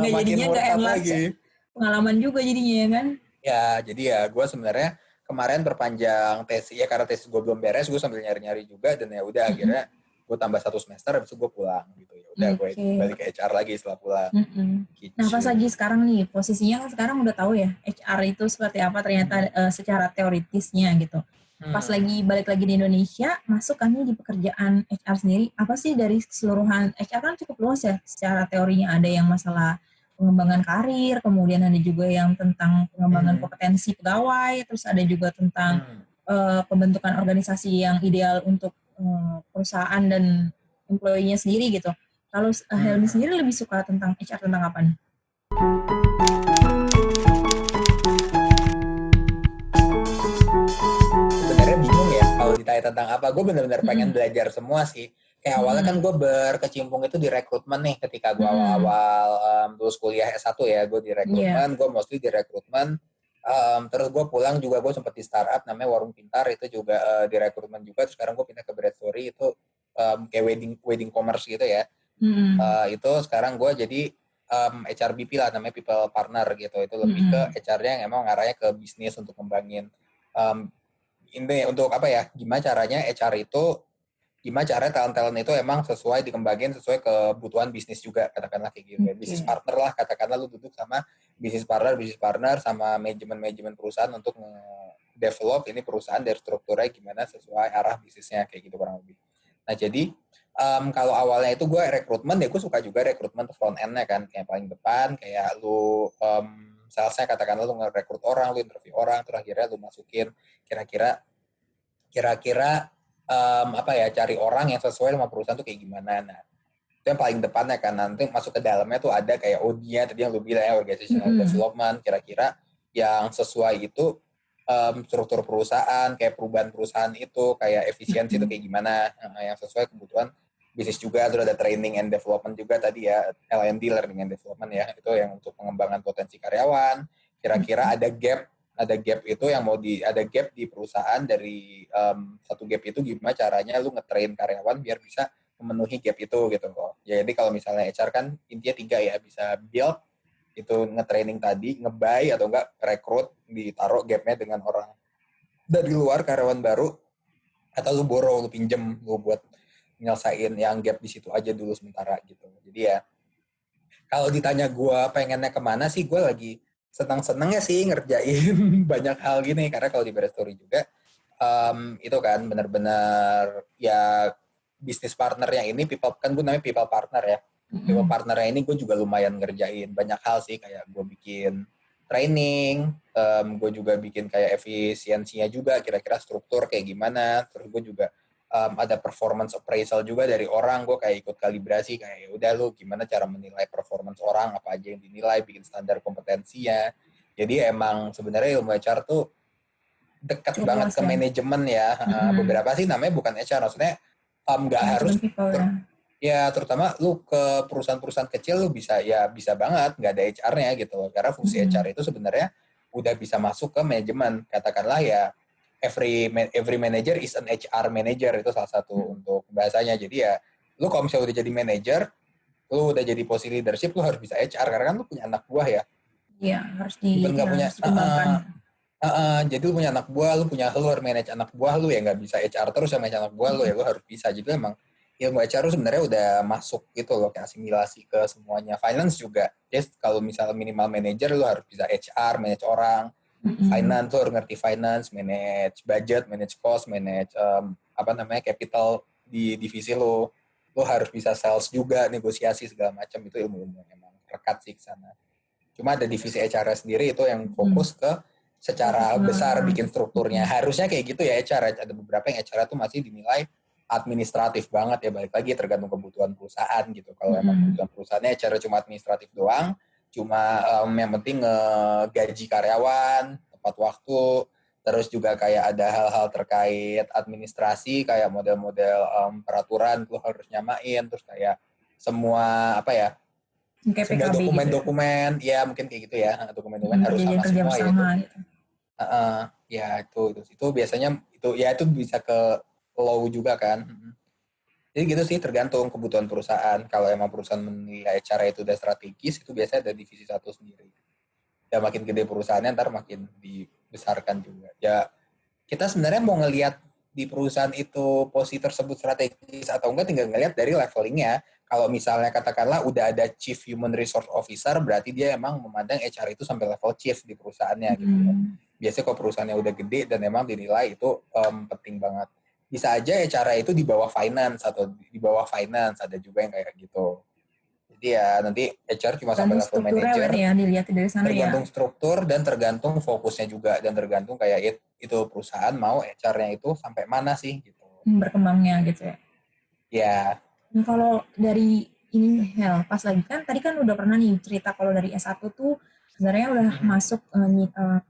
Jadinya nggak lagi. Pengalaman juga jadinya ya kan. Ya jadi ya gue sebenarnya kemarin perpanjang tesis ya karena tesis gue belum beres, gue sambil nyari-nyari juga dan ya udah akhirnya gue tambah 1 semester habis itu gue pulang gitu. Ya udah gue balik ke HR lagi setelah pulang. Gitu. Nah pas lagi sekarang nih posisinya kan sekarang udah tahu ya HR itu seperti apa ternyata secara teoritisnya gitu. Pas lagi balik lagi di Indonesia, masuk kan di pekerjaan HR sendiri, apa sih dari keseluruhan HR kan cukup luas ya secara teorinya, ada yang masalah pengembangan karir, kemudian ada juga yang tentang pengembangan kompetensi pegawai, terus ada juga tentang pembentukan organisasi yang ideal untuk perusahaan dan employee-nya sendiri gitu. Kalau Helmi sendiri lebih suka tentang HR tentang apa nih? Sebenarnya bingung ya kalau ditanya tentang apa. Gue benar-benar pengen belajar semua sih. Kayak awalnya kan gue berkecimpung itu di rekrutmen nih ketika gue awal-awal lulus kuliah S1 ya. Gue di rekrutmen, gue mostly di rekrutmen. Terus gue pulang juga gue sempat di startup namanya Warung Pintar, itu juga di rekrutmen juga. Terus sekarang gue pindah ke Bread Story, itu kayak wedding commerce gitu ya. Itu sekarang gue jadi HRBP lah, namanya people partner gitu. Itu lebih ke HR-nya yang emang ngarahnya ke bisnis untuk ngembangin ini untuk apa ya, gimana caranya HR itu, gimana caranya talent-talent itu emang sesuai dikembangin sesuai kebutuhan bisnis juga, katakanlah kayak gitu. Bisnis partner lah, katakanlah lu duduk sama bisnis partner sama manajemen perusahaan untuk develop ini perusahaan dari strukturnya gimana sesuai arah bisnisnya kayak gitu kurang lebih. Nah jadi kalau awalnya itu gue rekrutmen ya, gue suka juga rekrutmen front end-nya kan, kayak paling depan kayak lu salesnya katakanlah lu ngerekrut orang, lu interview orang, terus akhirnya lu masukin kira-kira apa ya, cari orang yang sesuai sama perusahaan tuh kayak gimana. Nah itu yang paling depannya kan, nanti masuk ke dalamnya tuh ada kayak OD-nya tadi yang lu bilang ya, organizational development, kira-kira yang sesuai itu struktur perusahaan, kayak perubahan perusahaan itu, kayak efisiensi itu kayak gimana, yang sesuai kebutuhan bisnis juga. Terus ada training and development juga tadi ya, L&D, learning and development ya, itu yang untuk pengembangan potensi karyawan. Kira-kira ada gap ada gap itu yang ada gap di perusahaan dari satu gap itu gimana caranya lu nge-train karyawan biar bisa memenuhi gap itu gitu loh. Jadi kalau misalnya HR kan intinya 3 ya, bisa build itu nge-training tadi, nge-buy atau enggak rekrut, ditaruh gapnya dengan orang dari luar karyawan baru, atau lu borrow, lu pinjem, lu buat nyelesain yang gap di situ aja dulu sementara gitu. Jadi ya kalau ditanya gue pengennya kemana sih, gue lagi senang-senangnya sih ngerjain banyak hal gini, karena kalau di Story juga itu kan benar-benar ya bisnis partnernya ini kan gue namanya people partner ya. People partnernya ini gue juga lumayan ngerjain banyak hal sih, kayak gue bikin training, gue juga bikin kayak efisiensinya juga, kira-kira struktur kayak gimana, terus gue juga ada performance appraisal juga dari orang, gue kayak ikut kalibrasi, kayak ya udah lu gimana cara menilai performance orang, apa aja yang dinilai, bikin standar kompetensinya. Jadi emang sebenarnya ilmu HR tuh dekat Cukup banget luas ke ya. manajemen ya. Beberapa sih namanya bukan HR, maksudnya nggak harus Manajemen people ya. ya, terutama lu ke perusahaan-perusahaan kecil lu bisa banget nggak ada HR-nya gitu loh. Karena fungsi HR itu sebenarnya udah bisa masuk ke manajemen. Katakanlah ya every manager is an HR manager, itu salah satu untuk bahasanya. Jadi ya lu kalau misalnya udah jadi manager, lu udah jadi posisi leadership, lu harus bisa HR karena kan lu punya anak buah ya. Iya, harus Even nggak punya harus dikembangkan. jadi lu punya anak buah, lu harus manage anak buah lu ya, nggak bisa HR terus yang manage anak buah lu ya, lu harus bisa. Jadi emang ilmu HR sebenarnya udah masuk gitu loh, kayak asimilasi ke semuanya. Finance juga. Jadi kalau misalnya minimal manager lu harus bisa HR, manage orang. Finance lu harus ngerti finance, manage budget, manage cost, manage capital di divisi lu. Lu harus bisa sales juga, negosiasi segala macam, itu ilmu-ilmu yang emang rekat sih ke sana. Cuma ada divisi HR sendiri itu yang fokus ke secara besar bikin strukturnya. Harusnya kayak gitu ya HR. Ada beberapa yang HR itu masih dinilai administratif banget ya, balik lagi tergantung kebutuhan perusahaan gitu. Kalau emang kebutuhan perusahaannya HR cuma administratif doang, cuma yang penting gaji karyawan, tepat waktu, terus juga kayak ada hal-hal terkait administrasi, kayak model-model peraturan tuh harus nyamain, terus kayak semua Kayak semua PKB gitu ya. dokumen-dokumen ya mungkin kayak gitu ya, dokumen-dokumen harus Perjanjian sama kerja semua ya itu. bersama gitu. Ya itu biasanya itu bisa ke law juga kan. Jadi gitu sih, tergantung kebutuhan perusahaan. Kalau emang perusahaan menilai cara itu udah strategis, itu biasanya ada divisi satu sendiri. Ya makin gede perusahaannya ntar makin dibesarkan juga. Ya kita sebenarnya mau ngelihat di perusahaan itu posisi tersebut strategis atau enggak tinggal ngelihat dari levelingnya. Kalau misalnya katakanlah udah ada Chief Human Resource Officer, berarti dia emang memandang HR itu sampai level chief di perusahaannya gitu loh. Biasanya kalau perusahaannya udah gede dan emang dinilai itu penting banget. Bisa aja HR itu di bawah finance atau di bawah finance, ada juga yang kayak gitu. Jadi ya nanti HR cuma sampai Tergantung level strukturnya manager, kan ya, dilihat dari sana ya. tergantung struktur dan tergantung fokusnya juga, dan tergantung kayak itu perusahaan mau HR-nya itu sampai mana sih gitu. Berkembangnya gitu ya. Ya. Nah, kalau dari ini Hel, pas lagi kan tadi kan udah pernah nih cerita kalau dari S1 tuh sebenarnya udah masuk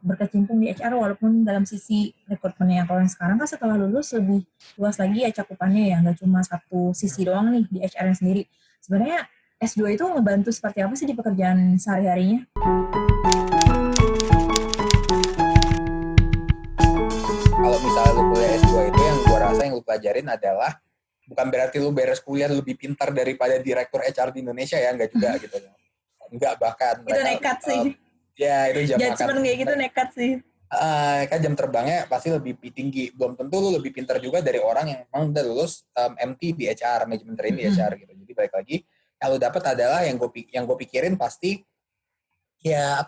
berkecimpung di HR walaupun dalam sisi rekrutmennya. Kalau yang sekarang kan setelah lulus lebih luas lagi ya cakupannya ya, nggak cuma satu sisi doang nih di HR-nya sendiri. Sebenarnya S2 itu ngebantu seperti apa sih di pekerjaan sehari-harinya? Kalau misalnya lu kuliah S2 itu yang gua rasa yang lu pelajarin adalah bukan berarti lu beres kuliah lebih pintar daripada direktur HR di Indonesia ya, enggak juga gitu. Enggak, bahkan Itu mereka nekat sih. ya itu jam makan Judgement kayak gitu nekat sih. kan jam terbangnya pasti lebih tinggi. Belum tentu lu lebih pintar juga dari orang yang memang udah lulus MT di HR, Management Training di HR gitu. Jadi balik lagi, yang lu dapat adalah yang gue pikirin pasti ya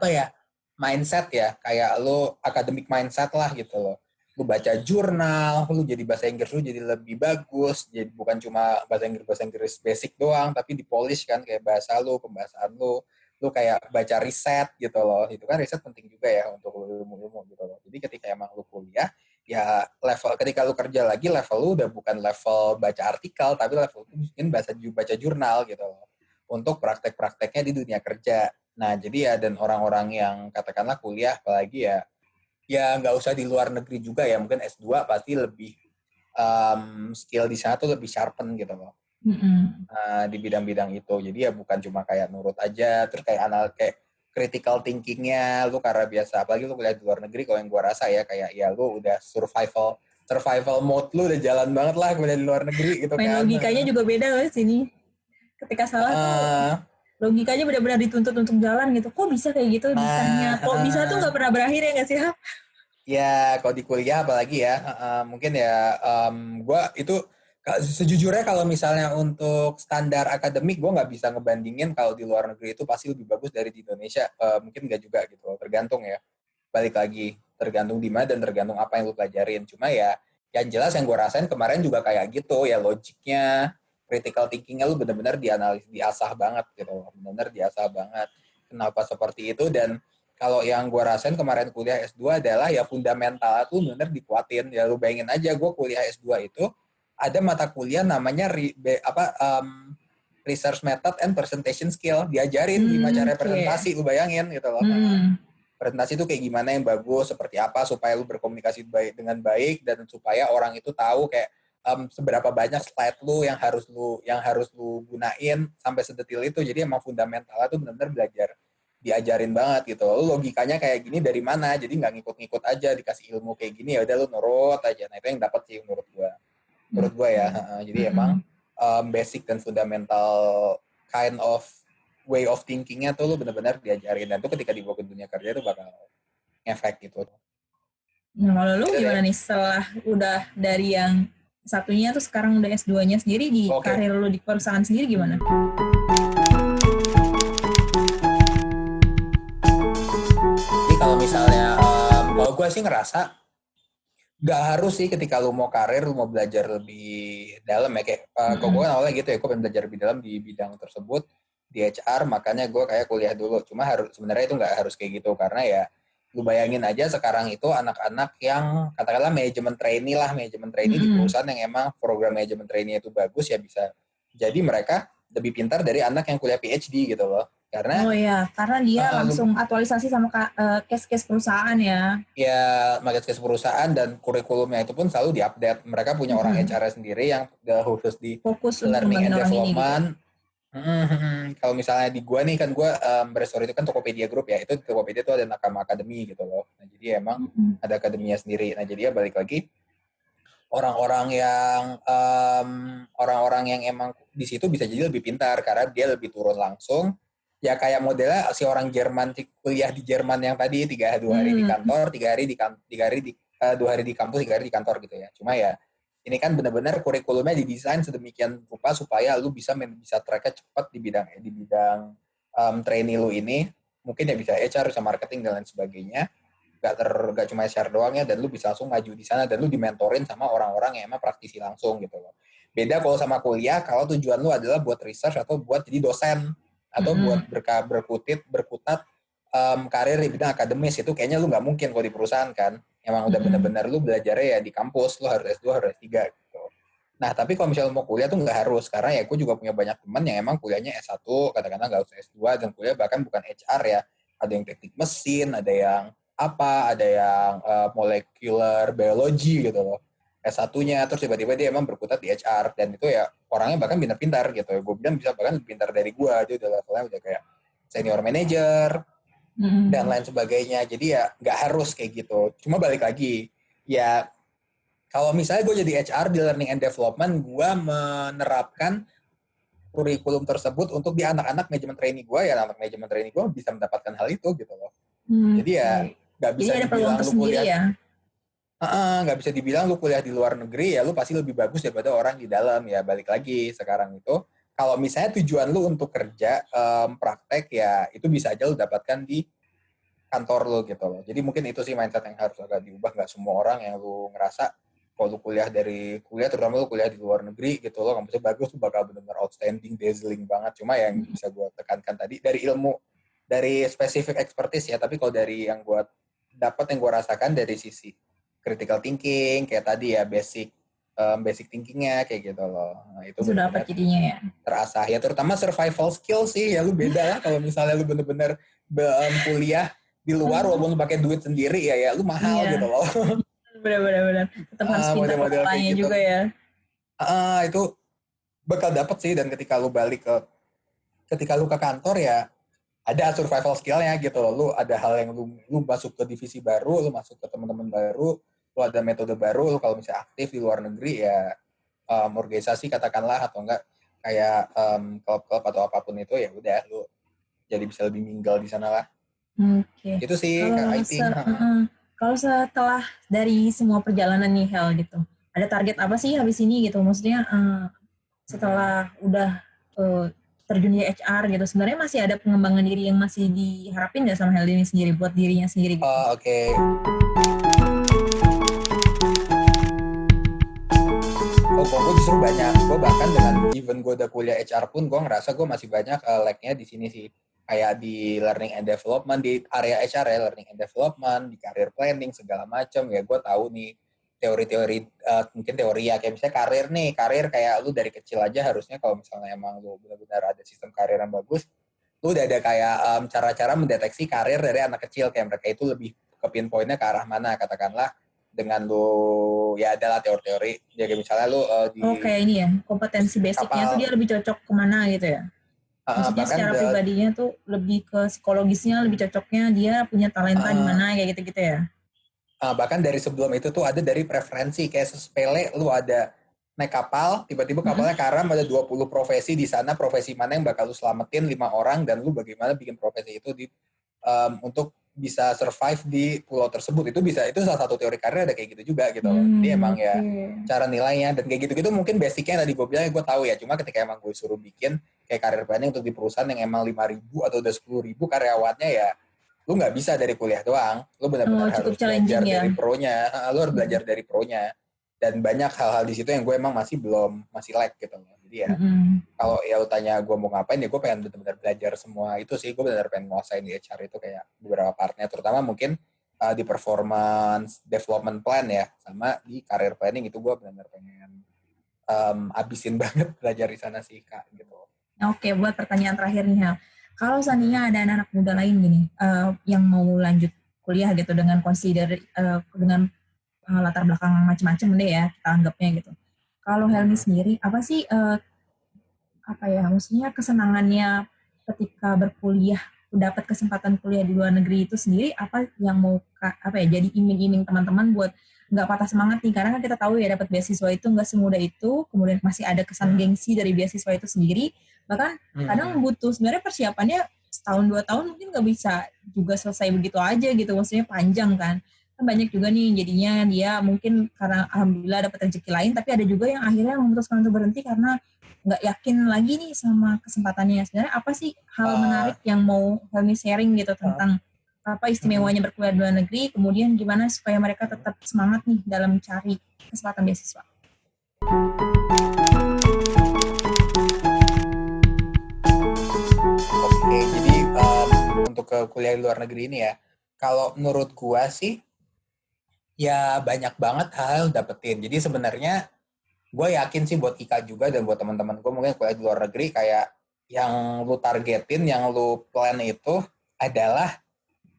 mindset ya, kayak lu academic mindset lah gitu loh. Lu baca jurnal, lu jadi bahasa Inggris lu jadi lebih bagus, jadi bukan cuma bahasa Inggris basic doang, tapi dipolish kan kayak bahasa lu, pembahasan lu kayak baca riset gitu loh. Itu kan riset penting juga ya untuk ilmu-ilmu gitu loh. Jadi ketika emang lu kuliah, ya ketika lu kerja lagi, level lu udah bukan level baca artikel, tapi level lu mungkin baca jurnal gitu loh. Untuk praktek-prakteknya di dunia kerja. Nah, jadi ya, dan orang-orang yang katakanlah kuliah apalagi ya nggak usah di luar negeri juga ya, mungkin S2 pasti lebih skill di sana tuh lebih sharpen gitu loh. Di bidang-bidang itu. Jadi ya bukan cuma kayak nurut aja, terus kayak critical thinkingnya lu karena biasa, apalagi lu kuliah di luar negeri, kalau yang gue rasa ya kayak ya lu udah survival mode lu udah jalan banget lah kuliah di luar negeri gitu Main kan. logikanya juga beda loh sini. Ketika salah tuh logikanya benar-benar dituntut untuk jalan gitu. Kok bisa kayak gitu desainnya? Kok bisa tuh nggak pernah berakhir ya nggak sih? Ya, kalau di kuliah apalagi ya, mungkin ya gue itu sejujurnya kalau misalnya untuk standar akademik gue nggak bisa ngebandingin kalau di luar negeri itu pasti lebih bagus dari di Indonesia. Mungkin nggak juga gitu, tergantung ya. Balik lagi, tergantung di mana dan tergantung apa yang lu pelajarin. Cuma ya, yang jelas yang gue rasain kemarin juga kayak gitu ya, logiknya, critical thinkingnya lu benar-benar dianalisis, diasah banget gitu, benar-benar diasah banget. Kenapa seperti itu dan kalau yang gue rasain kemarin kuliah S2 adalah ya fundamental tuh bener dikuatin. Ya lu bayangin aja gue kuliah S2 itu ada mata kuliah namanya research method and presentation skill. Diajarin gimana cara presentasi, lu bayangin gitu loh. Presentasi itu kayak gimana yang bagus, seperti apa supaya lu berkomunikasi dengan baik dan supaya orang itu tahu kayak seberapa banyak slide lu yang harus lu gunain sampai sedetil itu. Jadi emang fundamental itu benar-benar diajarin banget gitu. Lu logikanya kayak gini dari mana? Jadi nggak ngikut-ngikut aja, dikasih ilmu kayak gini ya udah lu nurut aja. Nah, itu yang dapat sih menurut gua. Menurut gua ya. Jadi emang basic dan fundamental kind of way of thinkingnya tuh lu benar-benar diajarin dan tuh ketika dibawa ke dunia kerja itu bakal efek gitu. Nah, kalau lu gimana nih setelah udah dari yang satunya tuh sekarang udah S2-nya sendiri di karir lu di perusahaan sendiri gimana? Kalau misalnya kalau gue sih ngerasa nggak harus sih ketika lu mau karir, lu mau belajar lebih dalam ya kayak kalau gue kan awalnya gitu ya, gue pengen belajar lebih dalam di bidang tersebut di HR, makanya gue kayak kuliah dulu. Cuma sebenarnya itu nggak harus kayak gitu karena ya lu bayangin aja sekarang itu anak-anak yang katakanlah manajemen trainee di perusahaan yang emang program manajemen trainee itu bagus ya bisa jadi mereka lebih pintar dari anak yang kuliah PhD gitu loh. Karena karena dia langsung aktualisasi sama case-case perusahaan ya. Ya, case perusahaan dan kurikulumnya itu pun selalu diupdate. Mereka punya orang HR sendiri yang khusus di fokus learning and development. Gitu. Kalau misalnya di gua nih kan gua berstory itu kan Tokopedia Group ya. Itu Tokopedia itu ada Nakama Academy gitu loh. Nah, jadi emang ada akademinya sendiri. Nah, jadi ya balik lagi orang-orang yang emang di situ bisa jadi lebih pintar karena dia lebih turun langsung. Ya kayak modelnya si orang Jerman kuliah di Jerman yang tadi 2 hari di kantor, 2 hari di kampus, 3 hari di kantor gitu ya. Cuma ya ini kan benar-benar kurikulumnya didesain sedemikian rupa supaya lu bisa tracknya cepat di bidang trainee lu ini. Mungkin ya bisa HR, bisa marketing dan lain sebagainya. Gak cuma share doang ya, dan lu bisa langsung maju di sana dan lu dimentorin sama orang-orang yang emang praktisi langsung gitu loh. Beda kalau sama kuliah, kalau tujuan lu adalah buat research atau buat jadi dosen atau buat berkutat karir di bidang akademis, itu kayaknya lu nggak mungkin kalau di perusahaan kan. Emang udah benar-benar lu belajarnya ya di kampus, lu harus S2, harus S3 gitu. Nah, tapi kalau misalnya mau kuliah tuh nggak harus, karena ya gue juga punya banyak teman yang emang kuliahnya S1, katakanlah nggak usah S2, dan kuliah bahkan bukan HR ya. Ada yang teknik mesin, ada yang ada yang molecular biology gitu loh. S1-nya, terus tiba-tiba dia emang berkutat di HR, dan itu ya orangnya bahkan pintar-pintar gitu. Gue bilang bisa bahkan lebih pintar dari gue, dia udah levelnya udah kayak senior manager, dan lain sebagainya. Jadi ya nggak harus kayak gitu. Cuma balik lagi, ya kalau misalnya gue jadi HR di Learning and Development, gue menerapkan kurikulum tersebut untuk di anak-anak manajemen trainee gue, ya anak manajemen trainee gue bisa mendapatkan hal itu gitu loh. Jadi ya nggak bisa dibilang lu kuliah ya? Nggak bisa dibilang lu kuliah di luar negeri ya lu pasti lebih bagus daripada orang di dalam. Ya balik lagi sekarang itu kalau misalnya tujuan lu untuk kerja praktek ya itu bisa aja lu dapatkan di kantor lu gitu loh. Jadi mungkin itu sih mindset yang harus agak diubah. Nggak semua orang yang lu ngerasa kalau lu kuliah terutama lu kuliah di luar negeri gitu loh, kampusnya bagus tuh bakal benar-benar outstanding, dazzling banget. Cuma yang bisa gue tekankan tadi dari ilmu, dari spesifik expertise ya, tapi kalau dari yang gue dapat, yang gue rasakan dari sisi critical thinking kayak tadi ya, basic thinkingnya kayak gitu loh. Nah, itu sudah dapat jadinya ya terasah ya, terutama survival skill sih ya. Lu beda lah kalau misalnya lu bener-bener kuliah di luar walaupun lu pakai duit sendiri ya lu mahal gitu loh. Benar tetap harus pintar polanya gitu juga ya. Itu bakal dapet sih, dan ketika lu ke kantor ya ada survival skillnya gitu loh. Lu ada hal yang lu masuk ke divisi baru, lu masuk ke teman-teman baru, lu ada metode baru, lu kalau misalnya aktif di luar negeri ya organisasi katakanlah atau enggak kayak klub-klub atau apapun itu ya udah lu jadi bisa lebih mingle di sana lah. Oke. Itu sih Kalau I think. kalau setelah dari semua perjalanan nih Hel gitu, ada target apa sih habis ini gitu? Maksudnya setelah udah terjun di HR gitu, sebenarnya masih ada pengembangan diri yang masih diharapin nggak sama Hel ini sendiri buat dirinya sendiri gitu? Oke. Oh, gue justru banyak. Gue bahkan dengan even gue udah kuliah HR pun, gue ngerasa gue masih banyak lag-nya di sini sih. Kayak di learning and development, di area HR ya, learning and development, di career planning, segala macam. Ya gue tahu nih teori-teori, mungkin teori ya, kayak misalnya karir kayak lu dari kecil aja harusnya kalau misalnya emang lu benar-benar ada sistem karir yang bagus, lu udah ada kayak cara-cara mendeteksi karir dari anak kecil, kayak mereka itu lebih ke pinpointnya ke arah mana, katakanlah dengan lu ya adalah teori-teori jadi misalnya lu Kayak ini ya, kompetensi basicnya tuh dia kapal lebih cocok kemana gitu ya? Maksudnya bahkan secara pribadinya tuh lebih ke psikologisnya, lebih cocoknya dia punya talenta di mana kayak gitu-gitu ya? bahkan dari sebelum itu tuh ada dari preferensi kayak sepele lu ada naik kapal tiba-tiba kapalnya karam ada 20 profesi di sana, profesi mana yang bakal lu selamatin 5 orang dan lu bagaimana bikin profesi itu untuk bisa survive di pulau tersebut. Itu bisa, itu salah satu teori karir ada kayak gitu juga gitu loh. Jadi emang ya cara nilainya dan kayak gitu-gitu mungkin basicnya tadi gue bilang gue tahu ya, cuma ketika emang gue suruh bikin kayak karir planning untuk di perusahaan yang emang 5.000 atau udah 10.000 karyawannya ya lu nggak bisa dari kuliah doang, lu benar-benar Cukup harus belajar challenging ya. dari pro-nya, lu harus belajar dari pro-nya dan banyak hal-hal di situ yang gue emang masih lag gitu loh. Jadi ya kalau ya lu tanya gue mau ngapain ya gue pengen benar-benar belajar semua itu sih, gue benar-benar pengen nguasain di HR itu kayak beberapa partnya, terutama mungkin di performance development plan ya, sama di career planning itu gue benar-benar pengen abisin banget belajar di sana sih Kak gitu. Oke, buat pertanyaan terakhir nih Hel, kalau seandainya ada anak muda lain gini yang mau lanjut kuliah gitu dengan dengan latar belakang macam-macam deh ya kita anggapnya gitu. Kalau Helmi sendiri apa sih apa ya maksudnya kesenangannya ketika berkuliah dapat kesempatan kuliah di luar negeri itu sendiri, apa yang mau apa ya jadi iming-iming teman-teman buat nggak patah semangat nih, karena kan kita tahu ya dapat beasiswa itu nggak semudah itu, kemudian masih ada kesan gengsi dari beasiswa itu sendiri, bahkan kadang butuh sebenarnya persiapannya setahun 2 tahun mungkin nggak bisa juga selesai begitu aja gitu, maksudnya panjang kan banyak juga nih jadinya dia mungkin karena alhamdulillah dapat rezeki lain, tapi ada juga yang akhirnya memutuskan untuk berhenti karena nggak yakin lagi nih sama kesempatannya. Sebenarnya apa sih hal menarik yang mau Helmi sharing gitu tentang apa istimewanya berkuliah di luar negeri, kemudian gimana supaya mereka tetap semangat nih dalam mencari kesempatan beasiswa? Oke, jadi untuk ke kuliah di luar negeri ini ya, kalau menurut gua sih ya banyak banget hal dapetin. Jadi sebenarnya gue yakin sih buat Ika juga dan buat teman-teman gue mungkin kuliah di luar negeri kayak yang lu targetin, yang lu plan itu adalah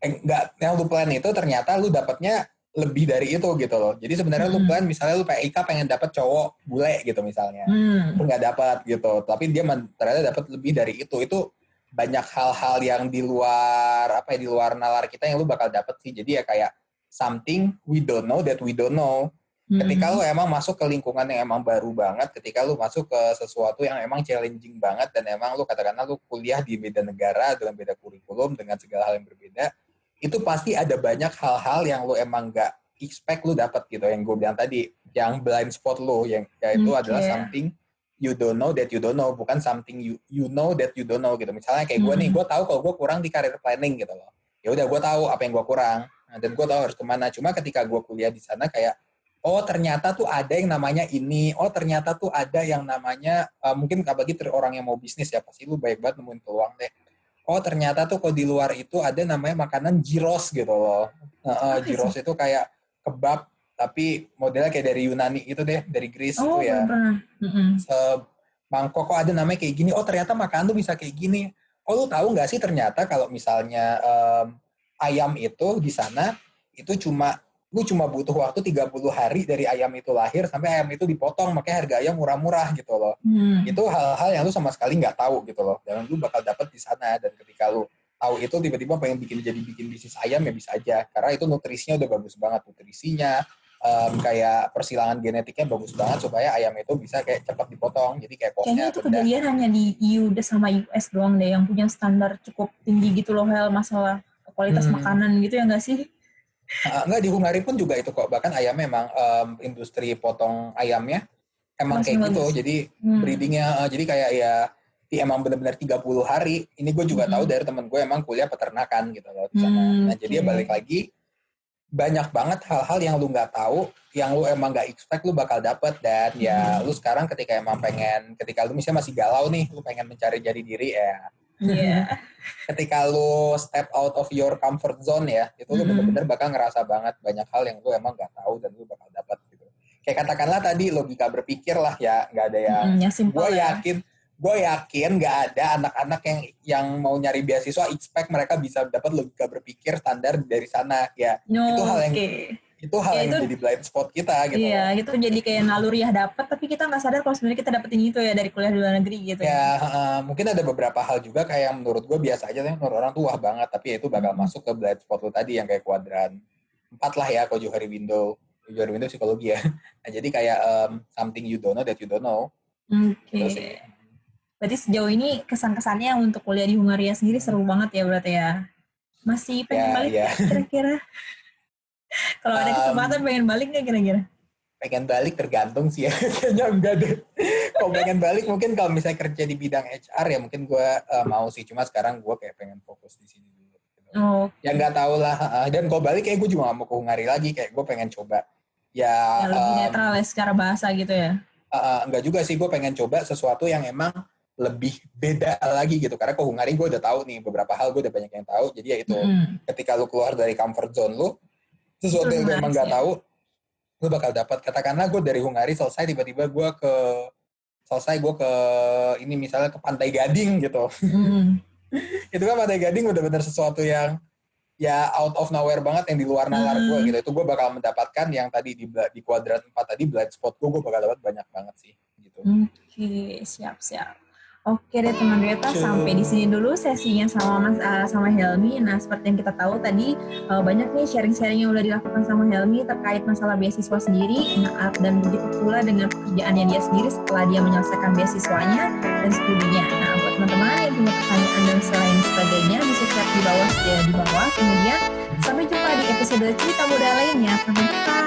enggak, yang lu plan itu ternyata lu dapatnya lebih dari itu gitu loh. Jadi sebenarnya lu plan misalnya lu kayak Ika pengen dapet cowok bule gitu misalnya, lu nggak dapat gitu, tapi dia ternyata dapat lebih dari itu. Itu banyak hal-hal yang di luar apa ya, di luar nalar kita yang lu bakal dapet sih. Jadi ya kayak something we don't know that we don't know. Ketika lu emang masuk ke lingkungan yang emang baru banget, ketika lu masuk ke sesuatu yang emang challenging banget, dan emang lu katakanlah lu kuliah di beda negara, dengan beda kurikulum, dengan segala hal yang berbeda, itu pasti ada banyak hal-hal yang lu emang gak expect lu dapat gitu. Yang gue bilang tadi, yang blind spot lu, yang yaitu adalah something you don't know that you don't know, bukan something you know that you don't know gitu. Misalnya kayak gue nih, gue tahu kalau gue kurang di career planning gitu loh. Ya udah gue tahu apa yang gue kurang, dan gue tahu harus kemana. Cuma ketika gue kuliah di sana kayak oh ternyata tuh ada yang namanya ini, oh ternyata tuh ada yang namanya mungkin apalagi orang yang mau bisnis ya pasti lu baik banget nemuin peluang deh. Oh ternyata tuh kalau di luar itu ada namanya makanan gyros gitu loh. Gyros itu kayak kebab tapi modelnya kayak dari Yunani gitu deh, dari Greece itu ya. Mangkok kok ada namanya kayak gini. Oh ternyata makanan tuh bisa kayak gini. Oh lu tahu nggak sih ternyata kalau misalnya ayam itu di sana itu lu cuma butuh waktu 30 hari dari ayam itu lahir sampai ayam itu dipotong, makanya harga ayam murah-murah gitu loh. Itu hal-hal yang lu sama sekali nggak tahu gitu loh, dan lu bakal dapet di sana. Dan ketika lu tahu itu tiba-tiba pengen bikin bisnis ayam ya bisa aja, karena itu nutrisinya udah bagus banget, nutrisinya kayak persilangan genetiknya bagus banget supaya ayam itu bisa kayak cepat dipotong, jadi kayak Kayaknya cost-nya itu rendah. kejadian hanya di EU sama US doang deh yang punya standar cukup tinggi gitu loh, Hel, masalah kualitas makanan gitu ya nggak sih? Enggak, di Hungari pun juga itu kok, bahkan ayam memang industri potong ayamnya emang Masih kayak gitu, bagus. jadi breedingnya jadi kayak ya emang benar-benar 30 hari. Ini gue juga tahu dari temen gue emang kuliah peternakan gitu loh di sana. Nah jadi ya balik lagi, banyak banget hal-hal yang lu nggak tahu, yang lu emang nggak expect lu bakal dapet. Dan ya lu sekarang ketika lu misalnya masih galau nih, lu pengen mencari jati diri ya. Iya. Ketika lu step out of your comfort zone ya, itu lu bener-bener bakal ngerasa banget banyak hal yang lu emang nggak tahu dan lu bakal dapat gitu. Kayak katakanlah tadi logika berpikir lah ya, nggak ada yang gue yakin nggak ada anak-anak yang mau nyari beasiswa expect mereka bisa dapat logika berpikir standar dari sana ya. Itu hal yang jadi blind spot kita gitu. Iya, itu jadi kayak naluriah dapat, tapi kita nggak sadar kalau sebenarnya kita dapetin itu ya dari kuliah di luar negeri gitu. Ya, mungkin ada beberapa hal juga kayak yang menurut gue biasa aja, menurut orang tuh wah banget, tapi ya itu bakal masuk ke blind spot lo tadi yang kayak kuadran 4 lah ya, kalau Johari Window psikologi ya. Nah, jadi kayak something you don't know that you don't know. Gitu sih. Berarti sejauh ini kesan-kesannya untuk kuliah di Hungaria sendiri seru banget ya berarti ya. Masih pengen balik kira-kira? Kalau ada kesempatan pengen balik nggak kira-kira? Pengen balik tergantung sih ya. Kayaknya enggak deh. Kalau pengen balik mungkin kalau misalnya kerja di bidang HR ya mungkin gue mau sih. Cuma sekarang gue kayak pengen fokus di sini dulu. Gitu. Ya nggak tahu lah. Dan kalau balik kayak gue juga gak mau ke Hungari lagi. Kayak gue pengen coba. Ya lebih netral ya secara bahasa gitu ya? Enggak juga sih. Gue pengen coba sesuatu yang emang lebih beda lagi gitu. Karena ke Hungari gue udah tahu nih. Beberapa hal gue udah banyak yang tahu. Jadi ya itu. Ketika lu keluar dari comfort zone lu, sesuatu yang lu emang gak tahu, lu bakal dapat. Katakanlah gue dari Hungari selesai, tiba-tiba gue ke ini misalnya ke Pantai Gading gitu. Itu kan Pantai Gading udah bener sesuatu yang ya out of nowhere banget, yang di luar nalar gue gitu. Itu gue bakal mendapatkan yang tadi di kuadran 4 tadi blind spot gue bakal dapat banyak banget sih gitu. Oke, siap. Oke deh teman Greta, sampai di sini dulu sesinya sama Helmi. Nah, seperti yang kita tahu tadi banyak nih sharing-sharing yang udah dilakukan sama Helmi terkait masalah beasiswa sendiri. Nah, dan begitu pula dengan pekerjaannya dia sendiri setelah dia menyelesaikan beasiswanya dan studinya. Nah, buat teman-teman yang punya pertanyaan dan selain sebagainya bisa chat di bawah. Kemudian sampai jumpa di episode cerita muda lainnya. Sampai jumpa.